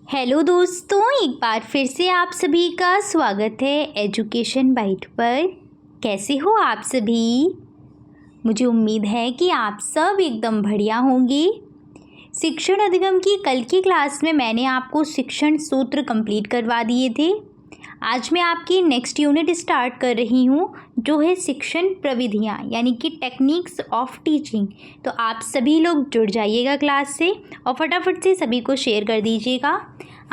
Hello दोस्तों, एक बार फिर से आप सभी का स्वागत है एजुकेशन बाइट पर। कैसे हो आप सभी? मुझे उम्मीद है कि आप सब एकदम बढ़िया होंगे। शिक्षण अधिगम की कल की क्लास में मैंने आपको शिक्षण सूत्र कंप्लीट करवा दिए थे। आज मैं आपकी नेक्स्ट यूनिट स्टार्ट कर रही हूँ, जो है शिक्षण प्रविधियाँ यानी कि टेक्निक्स ऑफ टीचिंग। तो आप सभी लोग जुड़ जाइएगा क्लास से और फटाफट से सभी को शेयर कर दीजिएगा।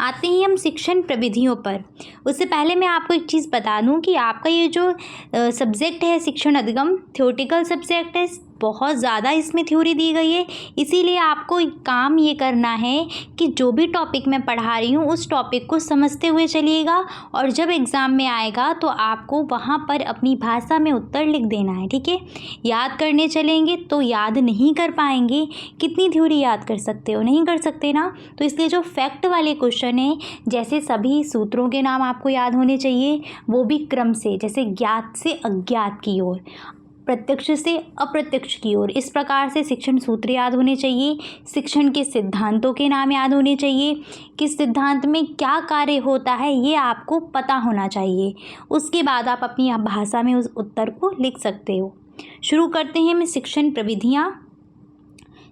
आते ही हम शिक्षण प्रविधियों पर। उससे पहले मैं आपको एक चीज़ बता दूं कि आपका ये जो सब्जेक्ट है शिक्षण अधिगम थ्योरेटिकल सब्जेक्ट है, बहुत ज़्यादा इसमें थ्योरी दी गई है। इसीलिए आपको एक काम ये करना है कि जो भी टॉपिक मैं पढ़ा रही हूँ उस टॉपिक को समझते हुए चलिएगा, और जब एग्ज़ाम में आएगा तो आपको वहाँ पर अपनी भाषा में उत्तर लिख देना है, ठीक है। याद करने चलेंगे तो याद नहीं कर पाएंगे। कितनी थ्योरी याद कर सकते हो? नहीं कर सकते ना। तो इसलिए जो फैक्ट वाले क्वेश्चन है, जैसे सभी सूत्रों के नाम आपको याद होने चाहिए, वो भी क्रम से, जैसे ज्ञात से अज्ञात की ओर, प्रत्यक्ष से अप्रत्यक्ष की ओर, इस प्रकार से शिक्षण सूत्र याद होने चाहिए। शिक्षण के सिद्धांतों के नाम याद होने चाहिए। किस सिद्धांत में क्या कार्य होता है ये आपको पता होना चाहिए। उसके बाद आप अपनी भाषा में उस उत्तर को लिख सकते हो। शुरू करते हैं मैं शिक्षण प्रविधियाँ।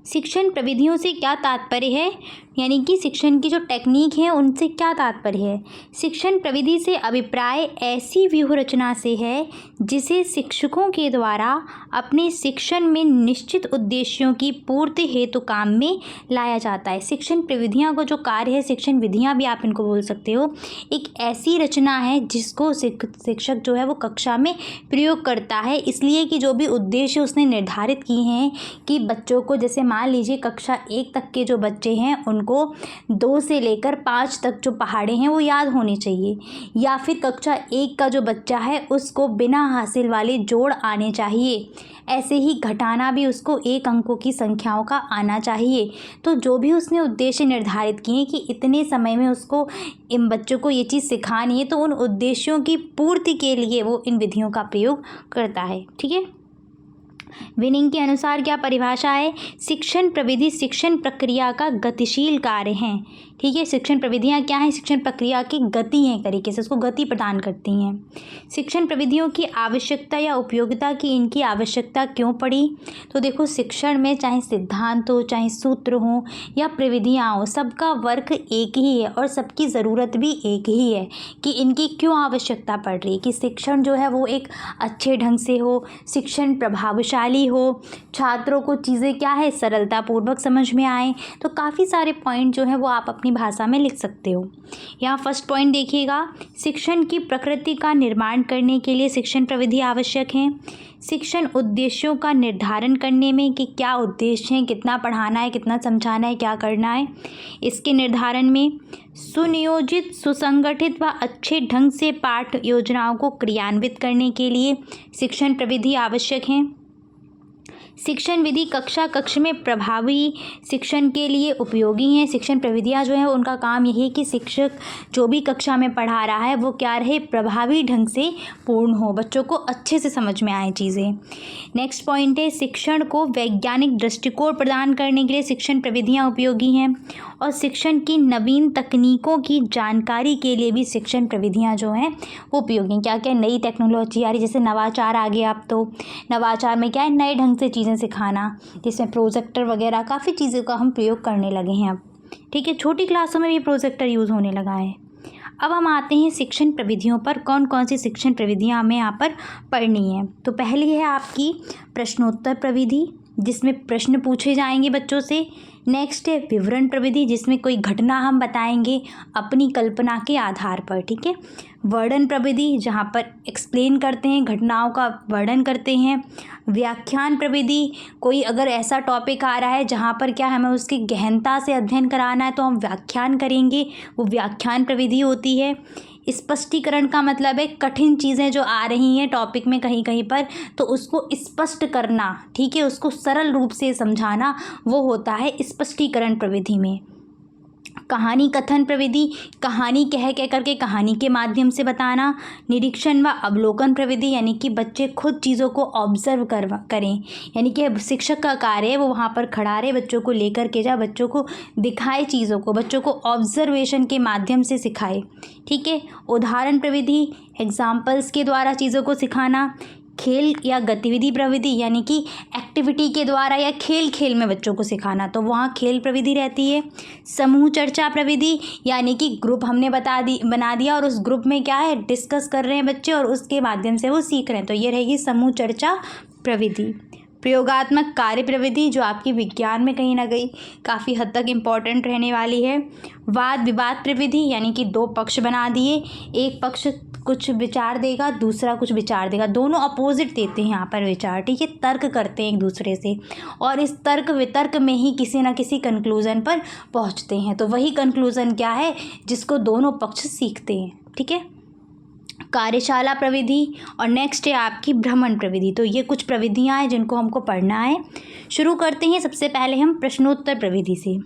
शिक्षण प्रविधियों से क्या तात्पर्य है, यानी कि शिक्षण की जो टेक्निक है उनसे क्या तात्पर्य है। शिक्षण प्रविधि से अभिप्राय ऐसी व्यूह रचना से है जिसे शिक्षकों के द्वारा अपने शिक्षण में निश्चित उद्देश्यों की पूर्ति हेतु काम में लाया जाता है। शिक्षण प्रविधियां को जो कार्य है, शिक्षण विधियां भी आप इनको बोल सकते हो, एक ऐसी रचना है जिसको शिक्षक जो है वो कक्षा में प्रयोग करता है, इसलिए कि जो भी उद्देश्य उसने निर्धारित किए हैं कि बच्चों को, जैसे मान लीजिए कक्षा 1 तक के जो बच्चे हैं उनको 2 से लेकर 5 तक जो पहाड़े हैं वो याद होने चाहिए, या फिर कक्षा 1 का जो बच्चा है उसको बिना हासिल वाले जोड़ आने चाहिए। ऐसे ही घटाना भी उसको 1 अंकों की संख्याओं का आना चाहिए। तो जो भी उसने उद्देश्य निर्धारित किए कि इतने समय में उसको इन बच्चों को ये चीज़ सिखानी है, तो उन उद्देश्यों की पूर्ति के लिए वो इन विधियों का प्रयोग करता है, ठीक है। विनिंग के अनुसार क्या परिभाषा है? शिक्षण प्रविधि शिक्षण प्रक्रिया का गतिशील कार्य है, ठीक है। शिक्षण प्रविधियाँ क्या हैं? शिक्षण प्रक्रिया की गति है, एक तरीके से उसको गति प्रदान करती हैं। शिक्षण प्रविधियों की आवश्यकता या उपयोगिता की इनकी आवश्यकता क्यों पड़ी? तो देखो, शिक्षण में चाहे सिद्धांत हो, चाहे सूत्र हो या प्रविधियाँ हो, सबका वर्क एक ही है और सबकी ज़रूरत भी एक ही है कि इनकी क्यों आवश्यकता पड़ रही है। कि शिक्षण जो है वो एक अच्छे ढंग से हो, शिक्षण प्रभावशाली हो, छात्रों को चीज़ें क्या है सरलतापूर्वक समझ में आए। तो काफ़ी सारे पॉइंट जो है वो आप अपनी भाषा में लिख सकते हो। यहाँ फर्स्ट पॉइंट देखिएगा, शिक्षण की प्रकृति का निर्माण करने के लिए शिक्षण प्रविधि आवश्यक है। शिक्षण उद्देश्यों का निर्धारण करने में कि क्या उद्देश्य है, कितना पढ़ाना है, कितना समझाना है, क्या करना है, इसके निर्धारण में सुनियोजित, सुसंगठित व अच्छे ढंग से पाठ योजनाओं को क्रियान्वित करने के लिए शिक्षण प्रविधि आवश्यक है। शिक्षण विधि कक्ष में प्रभावी शिक्षण के लिए उपयोगी हैं। शिक्षण प्रविधियाँ जो हैं उनका काम यही है कि शिक्षक जो भी कक्षा में पढ़ा रहा है वो क्या रहे, प्रभावी ढंग से पूर्ण हो, बच्चों को अच्छे से समझ में आए चीज़ें। नेक्स्ट पॉइंट है, शिक्षण को वैज्ञानिक दृष्टिकोण प्रदान करने के लिए शिक्षण प्रविधियाँ उपयोगी हैं, और शिक्षण की नवीन तकनीकों की जानकारी के लिए भी शिक्षण प्रविधियाँ जो हैं वो उपयोगी हैं। क्या क्या नई टेक्नोलॉजी आ रही, जैसे नवाचार आ गया। अब तो नवाचार में क्या है, नए ढंग से चीज़ें सिखाना, जिसमें प्रोजेक्टर वगैरह काफ़ी चीज़ों का हम प्रयोग करने लगे हैं अब, ठीक है। छोटी क्लासों में भी प्रोजेक्टर यूज़ होने लगा है। अब हम आते हैं शिक्षण प्रविधियों पर, कौन कौन सी शिक्षण प्रविधियाँ हमें यहाँ पर पढ़नी है। तो पहली है आपकी प्रश्नोत्तर प्रविधि, जिसमें प्रश्न पूछे जाएंगे बच्चों से। नेक्स्ट है विवरण प्रविधि, जिसमें कोई घटना हम बताएंगे अपनी कल्पना के आधार पर, ठीक है। वर्णन प्रविधि, जहाँ पर एक्सप्लेन करते हैं, घटनाओं का वर्णन करते हैं। व्याख्यान प्रविधि, कोई अगर ऐसा टॉपिक आ रहा है जहाँ पर क्या हमें उसकी गहनता से अध्ययन कराना है तो हम व्याख्यान करेंगे, वो व्याख्यान प्रविधि होती है। स्पष्टीकरण का मतलब है कठिन चीज़ें जो आ रही हैं टॉपिक में कहीं कहीं पर, तो उसको स्पष्ट करना, ठीक है, उसको सरल रूप से समझाना, वो होता है स्पष्टीकरण प्रविधि में। कहानी कथन प्रविधि, कहानी कह करके कहानी के माध्यम से बताना। निरीक्षण व अवलोकन प्रविधि, यानी कि बच्चे खुद चीज़ों को ऑब्जर्व करें, यानी कि शिक्षक का कार्य है वो वहाँ पर खड़ा रहे, बच्चों को लेकर के जाए, बच्चों को दिखाए चीज़ों को, बच्चों को ऑब्जर्वेशन के माध्यम से सिखाए। ठीक है। उदाहरण प्रविधि, एग्जाम्पल्स के द्वारा चीज़ों को सिखाना। खेल या गतिविधि प्रविधि, यानी कि एक्टिविटी के द्वारा या खेल खेल में बच्चों को सिखाना, तो वहाँ खेल प्रविधि रहती है। समूह चर्चा प्रविधि, यानी कि ग्रुप हमने बना दिया और उस ग्रुप में क्या है, डिस्कस कर रहे हैं बच्चे और उसके माध्यम से वो सीख रहे हैं, तो ये रहेगी समूह चर्चा प्रविधि। प्रयोगात्मक कार्य प्रविधि, जो आपकी विज्ञान में कहीं ना कहीं काफ़ी हद तक इम्पॉर्टेंट रहने वाली है। वाद विवाद प्रविधि, यानी कि दो पक्ष बना दिए, एक पक्ष कुछ विचार देगा, दूसरा कुछ विचार देगा, दोनों अपोजिट देते हैं यहाँ पर विचार। ठीक है। तर्क करते हैं एक दूसरे से और इस तर्क वितर्क में ही किसी ना किसी कंक्लूज़न पर पहुँचते हैं, तो वही कंक्लूज़न क्या है जिसको दोनों पक्ष सीखते हैं। ठीक है। कार्यशाला प्रविधि और नेक्स्ट है आपकी भ्रमण प्रविधि। तो ये कुछ प्रविधियाँ हैं जिनको हमको पढ़ना है। शुरू करते हैं सबसे पहले हम प्रश्नोत्तर प्रविधि से।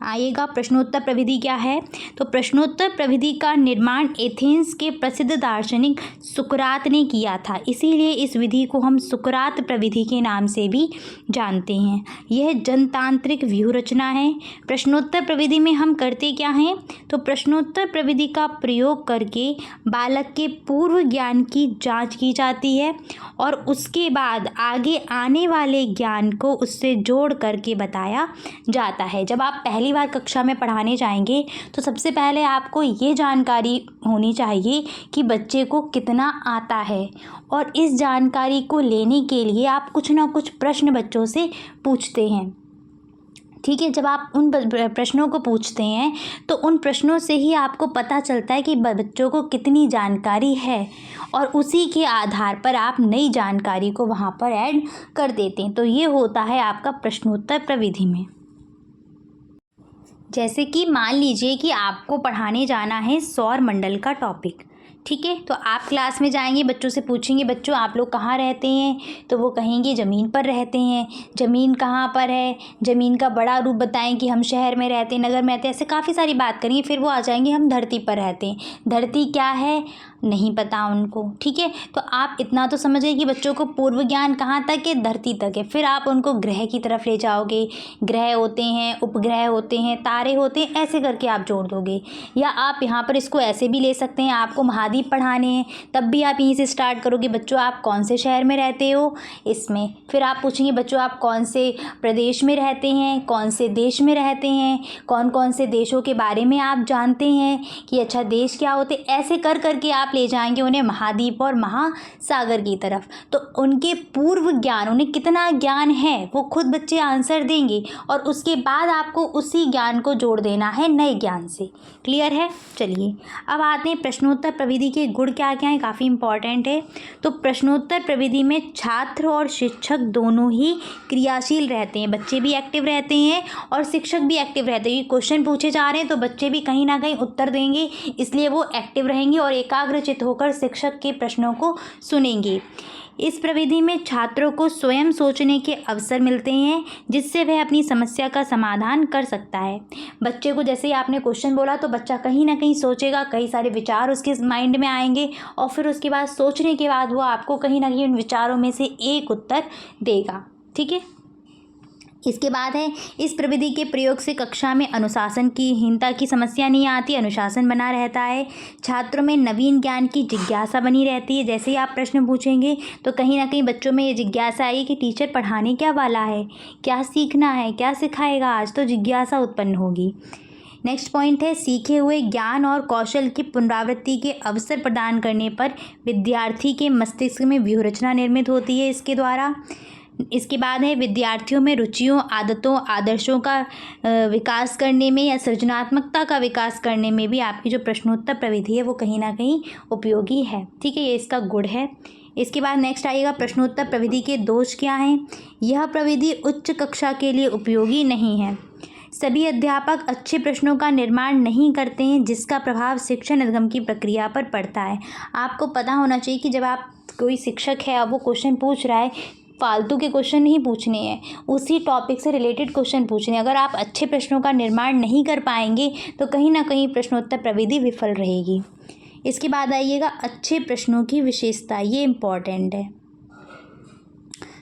आइएगा, प्रश्नोत्तर प्रविधि क्या है? तो प्रश्नोत्तर प्रविधि का निर्माण एथेंस के प्रसिद्ध दार्शनिक सुकरात ने किया था, इसीलिए इस विधि को हम सुकरात प्रविधि के नाम से भी जानते हैं। यह जनतांत्रिक व्यूहरचना है। प्रश्नोत्तर प्रविधि में हम करते क्या हैं? तो प्रश्नोत्तर प्रविधि का प्रयोग करके बालक के पूर्व ज्ञान की जांच की जाती है और उसके बाद आगे आने वाले ज्ञान को उससे जोड़ करके बताया जाता है। जब आप पहली बार कक्षा में पढ़ाने जाएंगे तो सबसे पहले आपको ये जानकारी होनी चाहिए कि बच्चे को कितना आता है, और इस जानकारी को लेने के लिए आप कुछ ना कुछ प्रश्न बच्चों से पूछते हैं। ठीक है। जब आप उन प्रश्नों को पूछते हैं तो उन प्रश्नों से ही आपको पता चलता है कि बच्चों को कितनी जानकारी है, और उसी के आधार पर आप नई जानकारी को वहाँ पर ऐड कर देते हैं। तो ये होता है आपका प्रश्नोत्तर प्रविधि में। जैसे कि मान लीजिए कि आपको पढ़ाने जाना है सौर मंडल का टॉपिक। ठीक है। तो आप क्लास में जाएंगे, बच्चों से पूछेंगे, बच्चों आप लोग कहाँ रहते हैं? तो वो कहेंगे ज़मीन पर रहते हैं। ज़मीन कहाँ पर है? ज़मीन का बड़ा रूप बताएं कि हम शहर में रहते हैं, नगर में रहते हैं, ऐसे काफ़ी सारी बात करेंगे। फिर वो आ जाएंगे हम धरती पर रहते हैं। धरती क्या है नहीं पता उनको। ठीक है। तो आप इतना तो समझिए कि बच्चों को पूर्व ज्ञान कहाँ तक है? धरती तक है। फिर आप उनको ग्रह की तरफ ले जाओगे, ग्रह होते हैं, उपग्रह होते हैं, तारे होते हैं, ऐसे करके आप जोड़ दोगे। या आप यहाँ पर इसको ऐसे भी ले सकते हैं, आपको महाद्वीप पढ़ाने हैं तब भी आप यहीं से स्टार्ट करोगे, बच्चों आप कौन से शहर में रहते हो इसमें। फिर आप पूछेंगे बच्चों आप कौन से प्रदेश में रहते हैं, कौन से देश में रहते हैं, कौन कौन से देशों के बारे में आप जानते हैं कि अच्छा देश क्या होते, ऐसे कर करके आप ले जाएंगे उन्हें महाद्वीप और महासागर की तरफ। तो उनके पूर्व ज्ञान, उन्हें कितना ज्ञान है वो खुद बच्चे आंसर देंगे और उसके बाद आपको उसी ज्ञान को जोड़ देना है नए ज्ञान से। क्लियर है? चलिए अब आते हैं प्रश्नोत्तर प्रविधि के गुण क्या क्या हैं, काफ़ी इंपॉर्टेंट है। तो प्रश्नोत्तर प्रविधि में छात्र और शिक्षक दोनों ही क्रियाशील रहते हैं, बच्चे भी एक्टिव रहते हैं और शिक्षक भी एक्टिव रहते हैं। क्वेश्चन पूछे जा रहे हैं तो बच्चे भी कहीं ना कहीं उत्तर देंगे, इसलिए वो एक्टिव रहेंगे और एकाग्रचित होकर शिक्षक के प्रश्नों को सुनेंगे। इस प्रविधि में छात्रों को स्वयं सोचने के अवसर मिलते हैं जिससे वह अपनी समस्या का समाधान कर सकता है। बच्चे को जैसे ही आपने क्वेश्चन बोला तो बच्चा कहीं ना कहीं सोचेगा, कई सारे विचार उसके माइंड में आएंगे और फिर उसके बाद सोचने के बाद वो आपको कहीं ना कहीं उन विचारों में से एक उत्तर देगा। ठीक है। इसके बाद है इस प्रविधि के प्रयोग से कक्षा में अनुशासन की हीनता की समस्या नहीं आती, अनुशासन बना रहता है। छात्रों में नवीन ज्ञान की जिज्ञासा बनी रहती है। जैसे ही आप प्रश्न पूछेंगे तो कहीं ना कहीं बच्चों में ये जिज्ञासा आई कि टीचर पढ़ाने क्या वाला है, क्या सीखना है, क्या सिखाएगा आज, तो जिज्ञासा उत्पन्न होगी। नेक्स्ट पॉइंट है सीखे हुए ज्ञान और कौशल की पुनरावृत्ति के अवसर प्रदान करने पर विद्यार्थी के मस्तिष्क में व्यूहरचना निर्मित होती है इसके द्वारा। इसके बाद है विद्यार्थियों में रुचियों, आदतों, आदर्शों का विकास करने में या सृजनात्मकता का विकास करने में भी आपकी जो प्रश्नोत्तर प्रविधि है वो कहीं ना कहीं उपयोगी है। ठीक है, ये इसका गुण है। इसके बाद नेक्स्ट आएगा प्रश्नोत्तर प्रविधि के दोष क्या हैं। यह प्रविधि उच्च कक्षा के लिए उपयोगी नहीं है। सभी अध्यापक अच्छे प्रश्नों का निर्माण नहीं करते हैं जिसका प्रभाव शिक्षण अधिगम की प्रक्रिया पर पड़ता है। आपको पता होना चाहिए कि जब आप कोई शिक्षक है अब वो क्वेश्चन पूछ रहा है फालतू के क्वेश्चन नहीं पूछने हैं, उसी टॉपिक से रिलेटेड क्वेश्चन पूछने हैं। अगर आप अच्छे प्रश्नों का निर्माण नहीं कर पाएंगे तो कहीं ना कहीं प्रश्नोत्तर प्रविधि विफल रहेगी। इसके बाद आइएगा अच्छे प्रश्नों की विशेषता, ये इम्पॉर्टेंट है।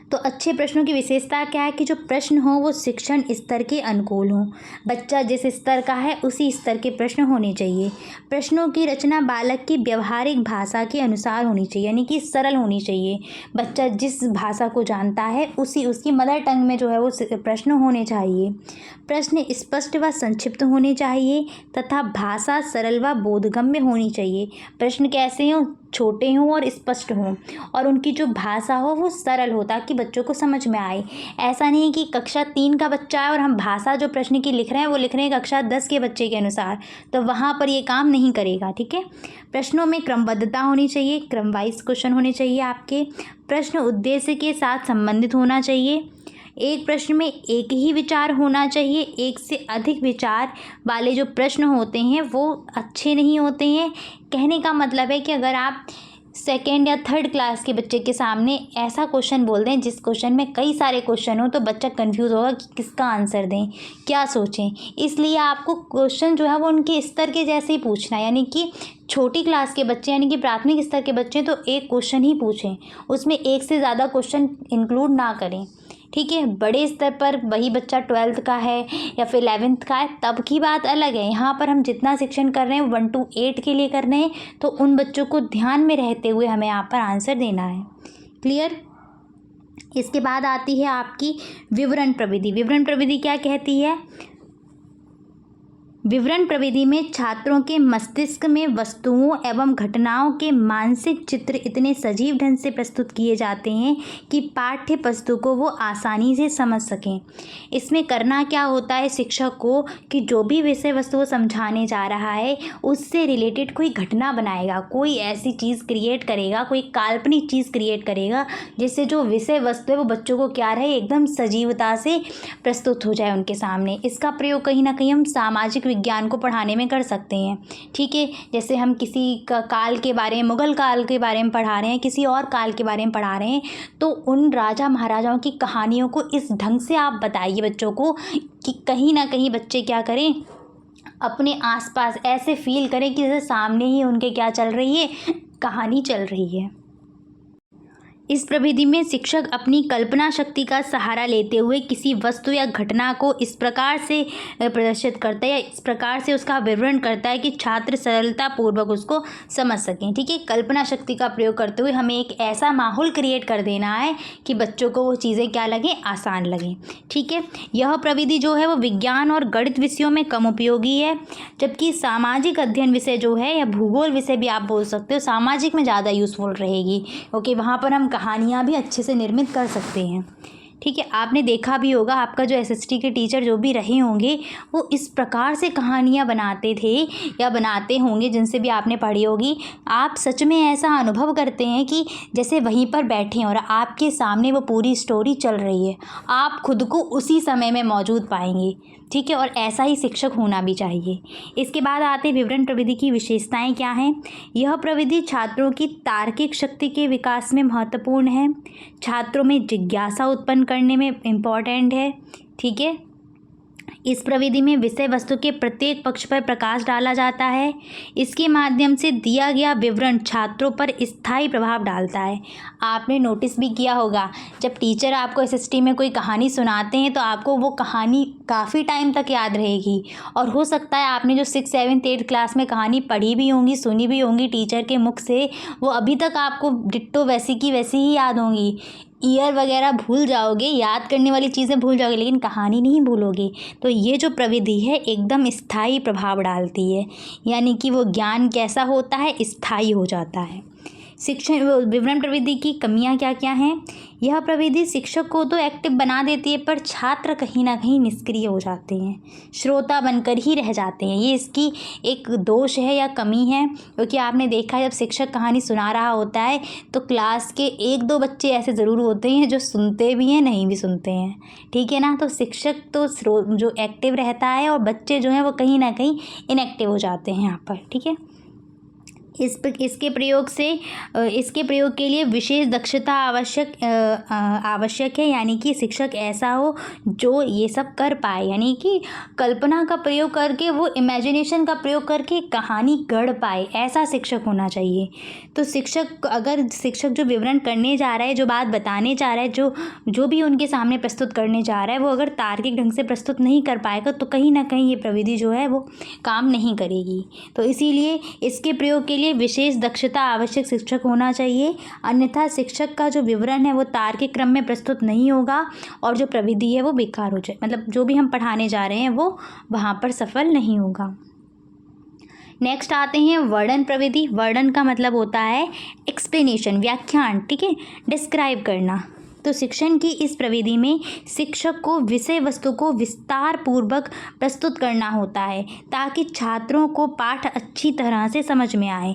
तो अच्छे प्रश्नों की विशेषता क्या है कि जो प्रश्न हो वो शिक्षण स्तर के अनुकूल हों। बच्चा जिस स्तर का है उसी स्तर के प्रश्न होने चाहिए। प्रश्नों की रचना बालक की व्यवहारिक भाषा के अनुसार होनी चाहिए, यानी कि सरल होनी चाहिए। बच्चा जिस भाषा को जानता है उसकी मदर टंग में जो है वो प्रश्न होने चाहिए। प्रश्न स्पष्ट व संक्षिप्त होने चाहिए तथा भाषा सरल व बोधगम्य होनी चाहिए। प्रश्न कैसे हों? छोटे हों और स्पष्ट हों, और उनकी जो भाषा हो वो सरल हो ताकि बच्चों को समझ में आए। ऐसा नहीं कि कक्षा 3 का बच्चा है और हम भाषा जो प्रश्न की लिख रहे हैं वो लिख रहे हैं कक्षा 10 के बच्चे के अनुसार, तो वहाँ पर ये काम नहीं करेगा। ठीक है। प्रश्नों में क्रमबद्धता होनी चाहिए, क्रम वाइज क्वेश्चन होने चाहिए आपके। प्रश्न उद्देश्य के साथ संबंधित होना चाहिए। एक प्रश्न में एक ही विचार होना चाहिए। एक से अधिक विचार वाले जो प्रश्न होते हैं वो अच्छे नहीं होते हैं। कहने का मतलब है कि अगर आप सेकेंड या थर्ड क्लास के बच्चे के सामने ऐसा क्वेश्चन बोल दें जिस क्वेश्चन में कई सारे क्वेश्चन हो तो बच्चा कंफ्यूज होगा कि किसका आंसर दें, क्या सोचें। इसलिए आपको क्वेश्चन जो है वो उनके स्तर के जैसे ही पूछना है, यानी कि छोटी क्लास के बच्चे यानी कि प्राथमिक स्तर के बच्चे तो एक क्वेश्चन ही पूछें, उसमें एक से ज़्यादा क्वेश्चन इंक्लूड ना करें। ठीक है। बड़े स्तर पर वही बच्चा 12th का है या फिर 11th का है तब की बात अलग है। यहाँ पर हम जितना शिक्षण कर रहे हैं 1 to 8 के लिए कर रहे हैं, तो उन बच्चों को ध्यान में रहते हुए हमें यहाँ पर आंसर देना है। क्लियर। इसके बाद आती है आपकी विवरण प्रविधि। विवरण प्रविधि क्या कहती है? विवरण प्रविधि में छात्रों के मस्तिष्क में वस्तुओं एवं घटनाओं के मानसिक चित्र इतने सजीव ढंग से प्रस्तुत किए जाते हैं कि पाठ्य वस्तु को वो आसानी से समझ सकें। इसमें करना क्या होता है शिक्षक को कि जो भी विषय वस्तु वो समझाने जा रहा है उससे रिलेटेड कोई घटना बनाएगा, कोई ऐसी चीज़ क्रिएट करेगा, कोई काल्पनिक चीज़ क्रिएट करेगा जिससे जो विषय वस्तु है वो बच्चों को क्या रहे एकदम सजीवता से प्रस्तुत हो जाए उनके सामने। इसका प्रयोग कहीं ना कहीं हम सामाजिक विज्ञान को पढ़ाने में कर सकते हैं। ठीक है। जैसे हम किसी काल के बारे में, मुगल काल के बारे में पढ़ा रहे हैं, किसी और काल के बारे में पढ़ा रहे हैं, तो उन राजा महाराजाओं की कहानियों को इस ढंग से आप बताइए बच्चों को कि कहीं ना कहीं बच्चे क्या करें, अपने आसपास ऐसे फील करें कि जैसे सामने ही उनके क्या चल रही है, कहानी चल रही है। इस प्रविधि में शिक्षक अपनी कल्पना शक्ति का सहारा लेते हुए किसी वस्तु या घटना को इस प्रकार से प्रदर्शित करता है या इस प्रकार से उसका विवरण करता है कि छात्र सरलता पूर्वक उसको समझ सकें। ठीक है। कल्पना शक्ति का प्रयोग करते हुए हमें एक ऐसा माहौल क्रिएट कर देना है कि बच्चों को वो चीज़ें क्या लगें, आसान लगें। ठीक है। यह प्रविधि जो है वो विज्ञान और गणित विषयों में कम उपयोगी है, जबकि सामाजिक अध्ययन विषय जो है या भूगोल विषय भी आप बोल सकते हो, सामाजिक में ज़्यादा यूज़फुल रहेगी क्योंकि वहाँ पर हम कहानियाँ भी अच्छे से निर्मित कर सकते हैं। ठीक है। आपने देखा भी होगा आपका जो एसएसटी के टीचर जो भी रहे होंगे वो इस प्रकार से कहानियाँ बनाते थे या बनाते होंगे जिनसे भी आपने पढ़ी होगी। आप सच में ऐसा अनुभव करते हैं कि जैसे वहीं पर बैठे हैं और आपके सामने वो पूरी स्टोरी चल रही है, आप खुद को उसी समय में मौजूद पाएंगे। ठीक है। और ऐसा ही शिक्षक होना भी चाहिए। इसके बाद आते विवरण प्रविधि की विशेषताएं क्या हैं। यह प्रविधि छात्रों की तार्किक शक्ति के विकास में महत्वपूर्ण है, छात्रों में जिज्ञासा उत्पन्न करने में इम्पॉर्टेंट है। ठीक है। इस प्रविधि में विषय वस्तु के प्रत्येक पक्ष पर प्रकाश डाला जाता है। इसके माध्यम से दिया गया विवरण छात्रों पर स्थायी प्रभाव डालता है। आपने नोटिस भी किया होगा जब टीचर आपको एसएसटी में कोई कहानी सुनाते हैं तो आपको वो कहानी काफ़ी टाइम तक याद रहेगी, और हो सकता है आपने जो 6, 7, 8 क्लास में कहानी पढ़ी भी होंगी, सुनी भी होंगी टीचर के मुख से, वो अभी तक आपको डिट्टो वैसी की वैसी ही याद होंगी। ईयर वगैरह भूल जाओगे, याद करने वाली चीज़ें भूल जाओगे, लेकिन कहानी नहीं भूलोगे। तो ये जो प्रविधि है एकदम स्थायी प्रभाव डालती है, यानी कि वो ज्ञान कैसा होता है, स्थायी हो जाता है। शिक्षण विवरण प्रविधि की कमियां क्या क्या हैं। यह प्रविधि शिक्षक को तो एक्टिव बना देती है पर छात्र कहीं ना कहीं निष्क्रिय हो जाते हैं, श्रोता बनकर ही रह जाते हैं। ये इसकी एक दोष है या कमी है, क्योंकि आपने देखा है जब शिक्षक कहानी सुना रहा होता है तो क्लास के 1-2 बच्चे ऐसे ज़रूर होते हैं जो सुनते भी हैं, नहीं भी सुनते हैं। ठीक है ना। तो शिक्षक तो जो एक्टिव रहता है और बच्चे जो हैं वो कहीं ना कहीं इनएक्टिव हो जाते हैं यहाँ पर। ठीक है। इसके प्रयोग के लिए विशेष दक्षता आवश्यक है, यानी कि शिक्षक ऐसा हो जो ये सब कर पाए, यानी कि कल्पना का प्रयोग करके, वो इमेजिनेशन का प्रयोग करके कहानी गढ़ पाए, ऐसा शिक्षक होना चाहिए। तो शिक्षक जो विवरण करने जा रहा है, जो बात बताने जा रहा है, जो भी उनके सामने प्रस्तुत करने जा रहा है, वो अगर तार्किक ढंग से प्रस्तुत नहीं कर पाएगा तो कहीं ना कहीं ये प्रविधि जो है वो काम नहीं करेगी। तो इसीलिए इसके प्रयोग के लिए विशेष दक्षता आवश्यक शिक्षक होना चाहिए, अन्यथा शिक्षक का जो विवरण है वो तार्किक क्रम में प्रस्तुत नहीं होगा और जो प्रविधि है वो बेकार हो जाए, मतलब जो भी हम पढ़ाने जा रहे हैं वो वहाँ पर सफल नहीं होगा। नेक्स्ट आते हैं वर्णन प्रविधि। वर्णन का मतलब होता है एक्सप्लेनेशन, व्याख्यान, ठीक है, डिस्क्राइब करना। तो शिक्षण की इस प्रविधि में शिक्षक को विषय वस्तु को विस्तार पूर्वक प्रस्तुत करना होता है ताकि छात्रों को पाठ अच्छी तरह से समझ में आए।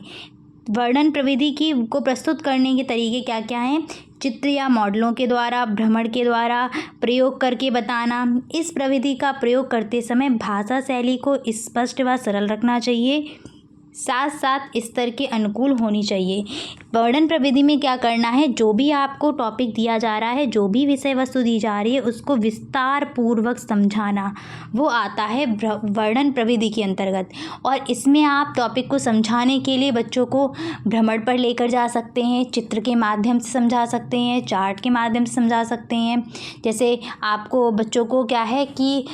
वर्णन प्रविधि को प्रस्तुत करने के तरीके क्या क्या हैं? चित्र या मॉडलों के द्वारा, भ्रमण के द्वारा, प्रयोग करके बताना। इस प्रविधि का प्रयोग करते समय भाषा शैली को स्पष्ट व सरल रखना चाहिए, साथ साथ स्तर के अनुकूल होनी चाहिए। वर्णन प्रविधि में क्या करना है, जो भी आपको टॉपिक दिया जा रहा है, जो भी विषय वस्तु दी जा रही है, उसको विस्तार पूर्वक समझाना, वो आता है वर्णन प्रविधि के अंतर्गत। और इसमें आप टॉपिक को समझाने के लिए बच्चों को भ्रमण पर लेकर जा सकते हैं, चित्र के माध्यम से समझा सकते हैं, चार्ट के माध्यम से समझा सकते हैं। जैसे आपको बच्चों को क्या है कि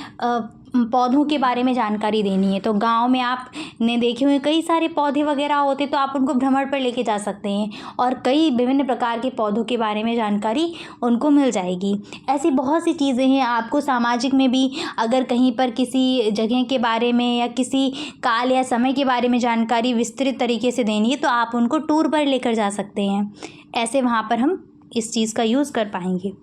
पौधों के बारे में जानकारी देनी है, तो गांव में आपने देखे हुए कई सारे पौधे वगैरह होते, तो आप उनको भ्रमण पर लेके जा सकते हैं और कई विभिन्न प्रकार के पौधों के बारे में जानकारी उनको मिल जाएगी। ऐसी बहुत सी चीज़ें हैं। आपको सामाजिक में भी अगर कहीं पर किसी जगह के बारे में या किसी काल या समय के बारे में जानकारी विस्तृत तरीके से देनी है, तो आप उनको टूर पर लेकर जा सकते हैं। ऐसे वहाँ पर हम इस चीज़ का यूज़ कर पाएंगे।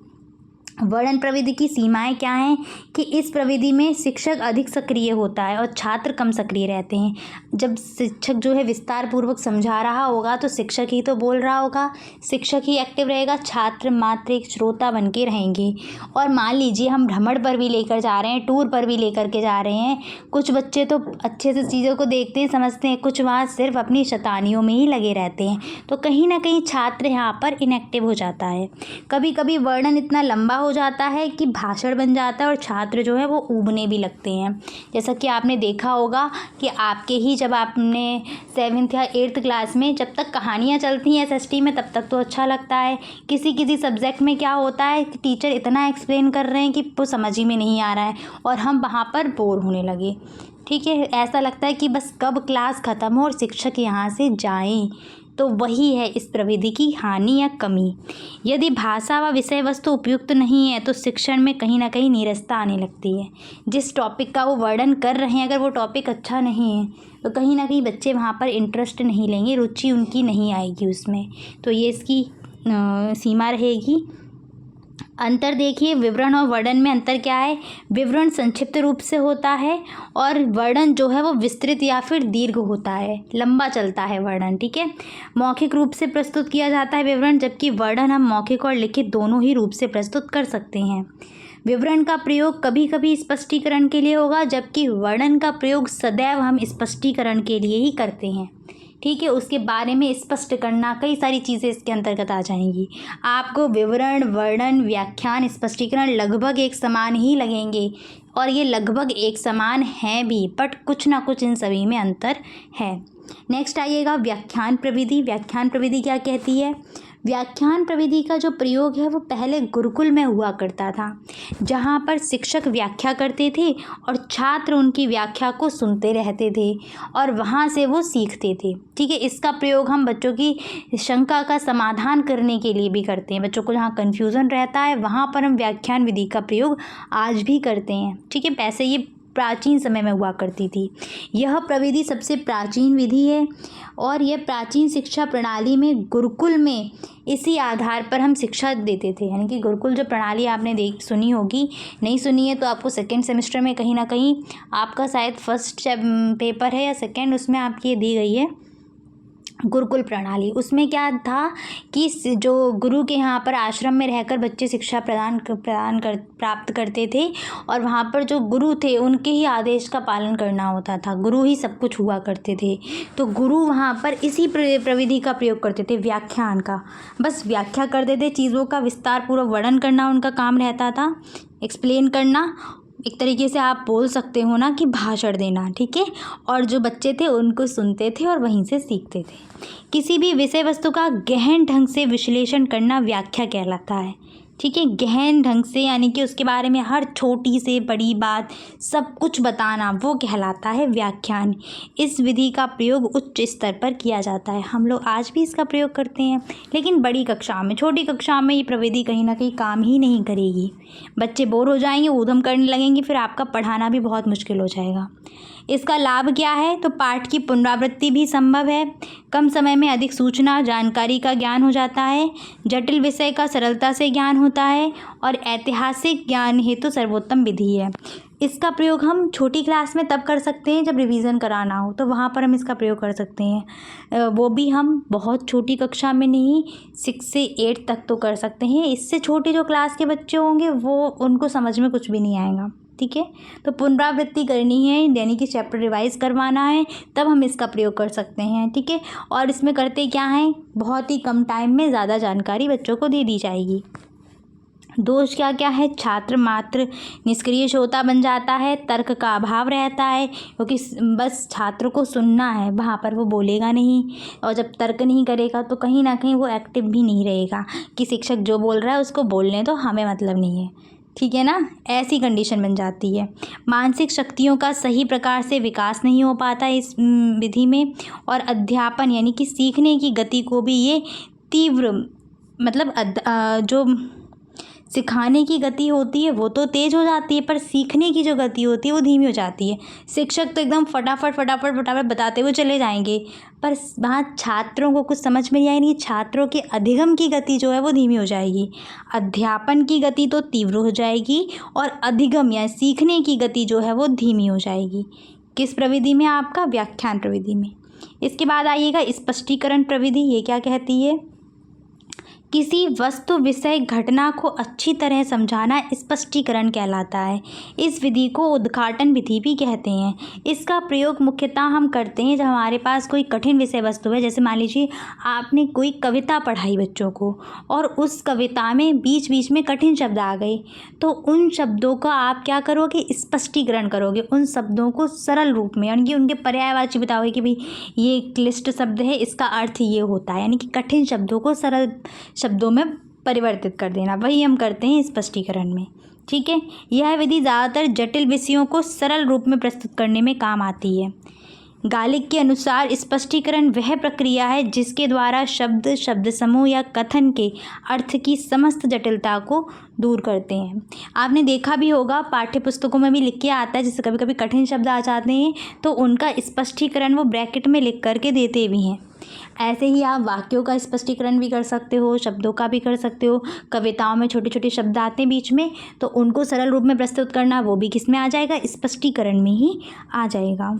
वर्णन प्रविधि की सीमाएं क्या हैं कि इस प्रविधि में शिक्षक अधिक सक्रिय होता है और छात्र कम सक्रिय रहते हैं। जब शिक्षक जो है विस्तार पूर्वक समझा रहा होगा तो शिक्षक ही तो बोल रहा होगा, शिक्षक ही एक्टिव रहेगा, छात्र मात्र एक श्रोता बन के रहेंगे। और मान लीजिए हम भ्रमण पर भी लेकर जा रहे हैं, टूर पर भी लेकर के जा रहे हैं, कुछ बच्चे तो अच्छे से चीज़ों को देखते हैं, समझते हैं, कुछ वहाँ सिर्फ अपनी शैतानियों में ही लगे रहते हैं, तो कहीं ना कहीं छात्र यहाँ पर इनएक्टिव हो जाता है। कभी कभी वर्णन इतना लंबा हो जाता है कि भाषण बन जाता है और छात्र जो है वो ऊबने भी लगते हैं। जैसा कि आपने देखा होगा कि आपके ही जब आपने 7th या 8th क्लास में जब तक कहानियाँ चलती हैं SST में, तब तक तो अच्छा लगता है। किसी सब्जेक्ट में क्या होता है कि टीचर इतना एक्सप्लेन कर रहे हैं कि वो समझ ही में नहीं आ रहा है और हम वहाँ पर बोर होने लगे, ठीक है। ऐसा लगता है कि बस कब क्लास ख़त्म हो और शिक्षक यहाँ से जाएं। तो वही है इस प्रविधि की हानि या कमी। यदि भाषा व विषय वस्तु उपयुक्त नहीं है तो शिक्षण में कहीं ना कहीं नीरसता आने लगती है। जिस टॉपिक का वो वर्णन कर रहे हैं, अगर वो टॉपिक अच्छा नहीं है तो कहीं ना कहीं बच्चे वहाँ पर इंटरेस्ट नहीं लेंगे, रुचि उनकी नहीं आएगी उसमें। तो ये इसकी सीमा रहेगी। अंतर देखिए, विवरण और वर्णन में अंतर क्या है? विवरण संक्षिप्त रूप से होता है और वर्णन जो है वो विस्तृत या फिर दीर्घ होता है, लंबा चलता है वर्णन, ठीक है। मौखिक रूप से प्रस्तुत किया जाता है विवरण, जबकि वर्णन हम मौखिक और लिखित दोनों ही रूप से प्रस्तुत कर सकते हैं। विवरण का प्रयोग कभी कभी स्पष्टीकरण के लिए होगा, जबकि वर्णन का प्रयोग सदैव हम स्पष्टीकरण के लिए ही करते हैं, ठीक है। उसके बारे में स्पष्ट करना, कई सारी चीज़ें इसके अंतर्गत आ जाएंगी। आपको विवरण, वर्णन, व्याख्यान, स्पष्टीकरण लगभग एक समान ही लगेंगे और ये लगभग एक समान हैं भी, बट कुछ ना कुछ इन सभी में अंतर है। नेक्स्ट आइएगा व्याख्यान प्रविधि। व्याख्यान प्रविधि क्या कहती है? व्याख्यान प्रविधि का जो प्रयोग है वो पहले गुरुकुल में हुआ करता था, जहाँ पर शिक्षक व्याख्या करते थे और छात्र उनकी व्याख्या को सुनते रहते थे और वहाँ से वो सीखते थे, ठीक है। इसका प्रयोग हम बच्चों की शंका का समाधान करने के लिए भी करते हैं। बच्चों को जहाँ कन्फ्यूज़न रहता है वहाँ पर हम व्याख्यान विधि का प्रयोग आज भी करते हैं, ठीक है। वैसे ये प्राचीन समय में हुआ करती थी। यह प्रविधि सबसे प्राचीन विधि है और यह प्राचीन शिक्षा प्रणाली में गुरुकुल में इसी आधार पर हम शिक्षा देते थे। यानी कि गुरुकुल जो प्रणाली आपने सुनी होगी, नहीं सुनी है तो आपको सेकेंड सेमेस्टर में कहीं ना कहीं आपका शायद फर्स्ट पेपर है या सेकेंड, उसमें आपकी ये दी गई है गुरुकुल प्रणाली। उसमें क्या था कि जो गुरु के यहाँ पर आश्रम में रहकर बच्चे शिक्षा प्राप्त करते थे और वहाँ पर जो गुरु थे उनके ही आदेश का पालन करना होता था, गुरु ही सब कुछ हुआ करते थे। तो गुरु वहाँ पर इसी प्रविधि का प्रयोग करते थे, व्याख्यान का। बस व्याख्या करते थे, चीज़ों का विस्तार पूर्वक वर्णन करना उनका काम रहता था, एक्सप्लेन करना। एक तरीके से आप बोल सकते हो ना कि भाषण देना, ठीक है। और जो बच्चे थे उनको सुनते थे और वहीं से सीखते थे। किसी भी विषय वस्तु का गहन ढंग से विश्लेषण करना व्याख्या कहलाता है, ठीक है। गहन ढंग से यानी कि उसके बारे में हर छोटी से बड़ी बात सब कुछ बताना, वो कहलाता है व्याख्यान। इस विधि का प्रयोग उच्च स्तर पर किया जाता है। हम लोग आज भी इसका प्रयोग करते हैं, लेकिन बड़ी कक्षा में, छोटी कक्षा में ये प्रविधि कहीं ना कहीं काम ही नहीं करेगी। बच्चे बोर हो जाएंगे, ऊधम करने लगेंगे, फिर आपका पढ़ाना भी बहुत मुश्किल हो जाएगा। इसका लाभ क्या है? तो पाठ की पुनरावृत्ति भी संभव है, कम समय में अधिक सूचना जानकारी का ज्ञान हो जाता है, जटिल विषय का सरलता से ज्ञान होता है और ऐतिहासिक ज्ञान हेतु सर्वोत्तम विधि है। इसका प्रयोग हम छोटी क्लास में तब कर सकते हैं जब रिवीजन कराना हो, तो वहाँ पर हम इसका प्रयोग कर सकते हैं। वो भी हम बहुत छोटी कक्षा में नहीं, 6 से 8 तक तो कर सकते हैं। इससे छोटे जो क्लास के बच्चे होंगे वो उनको समझ में कुछ भी नहीं आएगा, ठीक है। तो पुनरावृत्ति करनी है, यानी कि चैप्टर रिवाइज करवाना है, तब हम इसका प्रयोग कर सकते हैं, ठीक है। और इसमें करते क्या हैं, बहुत ही कम टाइम में ज़्यादा जानकारी बच्चों को दे दी जाएगी। दोष क्या क्या है? छात्र मात्र निष्क्रिय श्रोता बन जाता है, तर्क का अभाव रहता है, क्योंकि बस छात्र को सुनना है, वहाँ पर वो बोलेगा नहीं। और जब तर्क नहीं करेगा तो कहीं ना कहीं वो एक्टिव भी नहीं रहेगा कि शिक्षक जो बोल रहा है उसको बोलने तो हमें मतलब नहीं है, ठीक है ना। ऐसी कंडीशन बन जाती है। मानसिक शक्तियों का सही प्रकार से विकास नहीं हो पाता इस विधि में, और अध्यापन यानी कि सीखने की गति को भी ये तीव्र, मतलब जो सिखाने की गति होती है वो तो तेज़ हो जाती है, पर सीखने की जो गति होती है वो धीमी हो जाती है। शिक्षक तो एकदम फटाफट बताते हुए चले जाएंगे, पर वहाँ छात्रों को कुछ समझ में नहीं आएगी। छात्रों के अधिगम की गति जो है वो धीमी हो जाएगी, अध्यापन की गति तो तीव्र हो जाएगी और अधिगम या सीखने की गति जो है वो धीमी हो जाएगी। किस प्रविधि में? आपका व्याख्यान प्रविधि में। इसके बाद आइएगा स्पष्टीकरण प्रविधि। ये क्या कहती है? किसी वस्तु विषय घटना को अच्छी तरह समझाना स्पष्टीकरण कहलाता है। इस विधि को उद्घाटन विधि भी कहते हैं। इसका प्रयोग मुख्यतः हम करते हैं जब हमारे पास कोई कठिन विषय वस्तु है। जैसे मान लीजिए आपने कोई कविता पढ़ाई बच्चों को और उस कविता में बीच बीच में कठिन शब्द आ गए, तो उन शब्दों का आप क्या करोगे? स्पष्टीकरण करोगे। उन शब्दों को सरल रूप में, यानी कि उनके पर्यायवाची बताओगे कि भाई ये क्लिष्ट शब्द है, इसका अर्थ ये होता है, यानी कि कठिन शब्दों को सरल शब्दों में परिवर्तित कर देना। वही हम करते हैं स्पष्टीकरण में, ठीक है। यह विधि ज़्यादातर जटिल विषयों को सरल रूप में प्रस्तुत करने में काम आती है। गालिक के अनुसार स्पष्टीकरण वह प्रक्रिया है जिसके द्वारा शब्द, शब्द समूह या कथन के अर्थ की समस्त जटिलता को दूर करते हैं। आपने देखा भी होगा पाठ्य पुस्तकों में भी लिख के आता है, जैसे कभी कभी कठिन शब्द आ जाते हैं तो उनका स्पष्टीकरण वो ब्रैकेट में लिख करके देते भी हैं। ऐसे ही आप वाक्यों का स्पष्टीकरण भी कर सकते हो, शब्दों का भी कर सकते हो। कविताओं में छोटे छोटे शब्द आते हैं बीच में, तो उनको सरल रूप में प्रस्तुत करना वो भी किस में आ जाएगा? स्पष्टीकरण में ही आ जाएगा।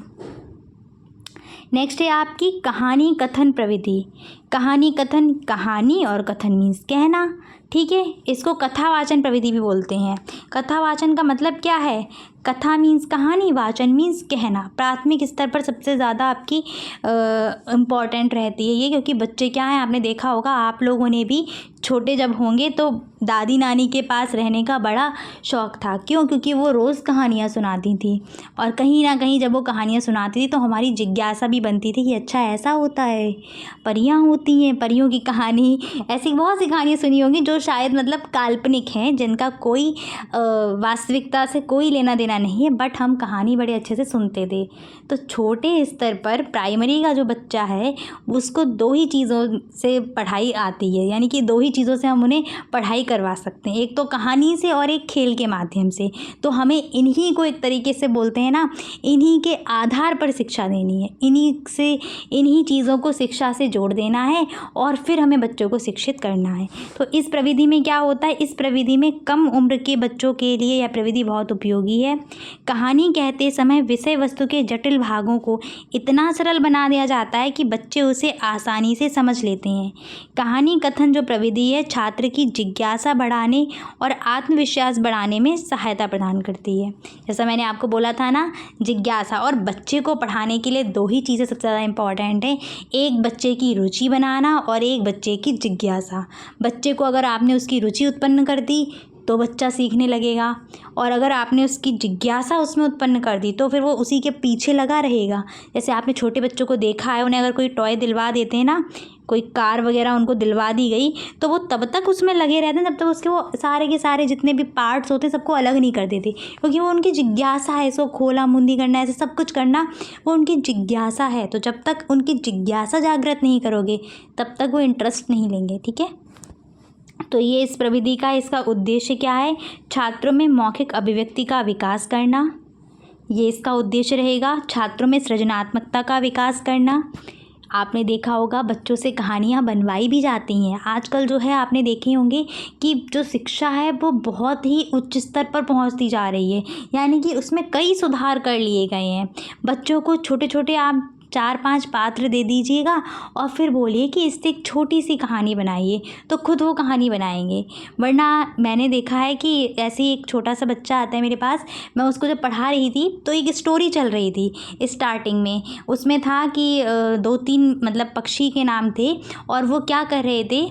नेक्स्ट है आपकी कहानी कथन प्रविधि। कहानी कथन, कहानी और कथन मीन्स कहना, ठीक है। इसको कथावाचन प्रविधि भी बोलते हैं। कथावाचन का मतलब क्या है? कथा मीन्स कहानी, वाचन मीन्स कहना। प्राथमिक स्तर पर सबसे ज़्यादा आपकी इम्पॉर्टेंट रहती है ये, क्योंकि बच्चे क्या हैं, आपने देखा होगा, आप लोगों ने भी छोटे जब होंगे तो दादी नानी के पास रहने का बड़ा शौक़ था। क्यों? क्योंकि वो रोज़ कहानियाँ सुनाती थी, और कहीं ना कहीं जब वो कहानियाँ सुनाती थी तो हमारी जिज्ञासा भी बनती थी कि अच्छा ऐसा होता है, परियाँ होती हैं, परियों की कहानी। ऐसी बहुत सी कहानियाँ सुनी होंगी जो शायद मतलब काल्पनिक हैं, जिनका कोई वास्तविकता से कोई लेना देना नहीं है, बट हम कहानी बड़े अच्छे से सुनते थे। तो छोटे स्तर पर प्राइमरी का जो बच्चा है उसको 2 ही चीज़ों से पढ़ाई आती है, यानी कि 2 ही चीज़ों से हम उन्हें पढ़ाई करवा सकते हैं, एक तो कहानी से और एक खेल के माध्यम से। तो हमें इन्हीं को एक तरीके से बोलते हैं ना, इन्हीं के आधार पर शिक्षा देनी है, इन्हीं चीज़ों को शिक्षा से जोड़ देना है और फिर हमें बच्चों को शिक्षित करना है। तो इस प्रविधि में क्या होता है, इस प्रविधि में कम उम्र के बच्चों के लिए यह प्रविधि बहुत उपयोगी है। कहानी कहते समय विषय वस्तु के जटिल भागों को इतना सरल बना दिया जाता है कि बच्चे उसे आसानी से समझ लेते हैं। कहानी कथन जो प्रविधि है छात्र की जिज्ञासा बढ़ाने और आत्मविश्वास बढ़ाने में सहायता प्रदान करती है। जैसा मैंने आपको बोला था ना, जिज्ञासा, और बच्चे को पढ़ाने के लिए दो ही चीज़ें सबसे ज़्यादा इम्पॉर्टेंट हैं, एक बच्चे की रुचि बनाना और एक बच्चे की जिज्ञासा। बच्चे को अगर आपने उसकी रुचि उत्पन्न कर दी तो बच्चा सीखने लगेगा, और अगर आपने उसकी जिज्ञासा उसमें उत्पन्न कर दी तो फिर वो उसी के पीछे लगा रहेगा। जैसे आपने छोटे बच्चों को देखा है, उन्हें अगर कोई टॉय दिलवा देते हैं ना, कोई कार वगैरह उनको दिलवा दी गई, तो वो तब तक उसमें लगे रहते हैं जब तक उसके वो सारे के सारे जितने भी पार्ट्स होते हैं सबको अलग नहीं कर देते, क्योंकि वो उनकी जिज्ञासा है। इसको खोला मुंदी करना, ऐसे सब कुछ करना, वो उनकी जिज्ञासा है। तो जब तक उनकी जिज्ञासा जागृत नहीं करोगे तब तक वो इंटरेस्ट नहीं लेंगे। ठीक है, तो ये इस प्रविधि का इसका उद्देश्य क्या है, छात्रों में मौखिक अभिव्यक्ति का विकास करना, ये इसका उद्देश्य रहेगा। छात्रों में सृजनात्मकता का विकास करना। आपने देखा होगा बच्चों से कहानियाँ बनवाई भी जाती हैं। आजकल जो है आपने देखे होंगे कि जो शिक्षा है वो बहुत ही उच्च स्तर पर पहुंचती जा रही है, यानी कि उसमें कई सुधार कर लिए गए हैं। बच्चों को छोटे छोटे आप 4-5 पात्र दे दीजिएगा और फिर बोलिए कि इससे एक छोटी सी कहानी बनाइए, तो खुद वो कहानी बनाएंगे। वरना मैंने देखा है कि ऐसे ही एक छोटा सा बच्चा आता है मेरे पास, मैं उसको जब पढ़ा रही थी तो एक स्टोरी चल रही थी स्टार्टिंग में। उसमें था कि 2-3 मतलब पक्षी के नाम थे और वो क्या कर रहे थे,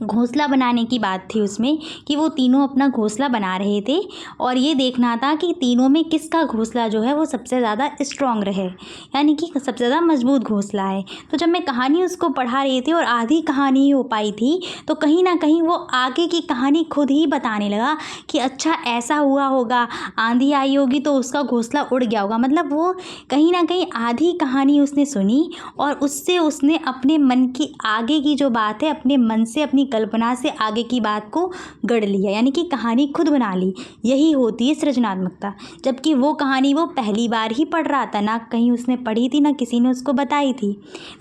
घोंसला बनाने की बात थी उसमें, कि वो तीनों अपना घोंसला बना रहे थे और ये देखना था कि तीनों में किसका घोंसला जो है वो सबसे ज़्यादा स्ट्रॉन्ग रहे, यानी कि सबसे ज़्यादा मजबूत घोंसला है। तो जब मैं कहानी उसको पढ़ा रही थी और आधी कहानी ही हो पाई थी, तो कहीं ना कहीं वो आगे की कहानी खुद ही बताने लगा कि अच्छा ऐसा हुआ होगा, आंधी आई होगी तो उसका घोंसला उड़ गया होगा। मतलब वो कहीं ना कहीं आधी कहानी उसने सुनी और उससे उसने अपने मन की आगे की जो बात है अपने मन से, अपनी कल्पना से आगे की बात को गढ़ लिया, यानी कि कहानी खुद बना ली। यही होती है सृजनात्मकता। जबकि वो कहानी वो पहली बार ही पढ़ रहा था, ना कहीं उसने पढ़ी थी ना किसी ने उसको बताई थी।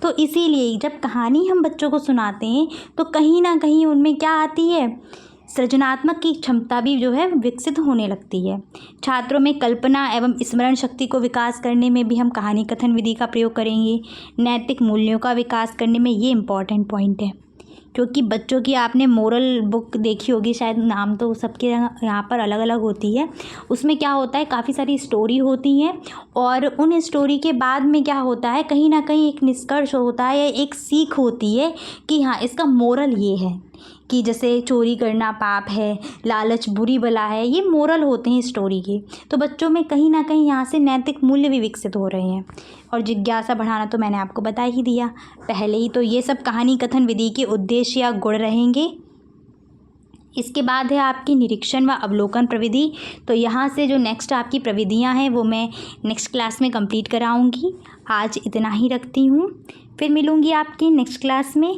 तो इसीलिए जब कहानी हम बच्चों को सुनाते हैं तो कहीं ना कहीं उनमें क्या आती है, सृजनात्मक की क्षमता भी जो है विकसित होने लगती है। छात्रों में कल्पना एवं स्मरण शक्ति को विकास करने में भी हम कहानी कथन विधि का प्रयोग करेंगे। नैतिक मूल्यों का विकास करने में ये इम्पॉर्टेंट पॉइंट है, क्योंकि बच्चों की आपने मोरल बुक देखी होगी शायद, नाम तो सबके यहाँ पर अलग अलग होती है। उसमें क्या होता है, काफ़ी सारी स्टोरी होती हैं और उन स्टोरी के बाद में क्या होता है, कहीं ना कहीं एक निष्कर्ष होता है या एक सीख होती है कि हाँ इसका मोरल ये है कि जैसे चोरी करना पाप है, लालच बुरी बला है, ये मोरल होते हैं स्टोरी के। तो बच्चों में कहीं ना कहीं यहाँ से नैतिक मूल्य भी विकसित हो रहे हैं। और जिज्ञासा बढ़ाना तो मैंने आपको बता ही दिया पहले ही। तो ये सब कहानी कथन विधि के उद्देश्य या गुण रहेंगे। इसके बाद है आपकी निरीक्षण व अवलोकन प्रविधि। तो यहाँ से जो नेक्स्ट आपकी प्रविधियाँ हैं वो मैं नेक्स्ट क्लास में कंप्लीट कराऊँगी। आज इतना ही रखती हूँ, फिर मिलूँगी आपकी नेक्स्ट क्लास में।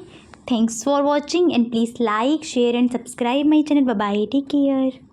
Thanks for watching and please like, share and subscribe my channel. Bye bye. Take care.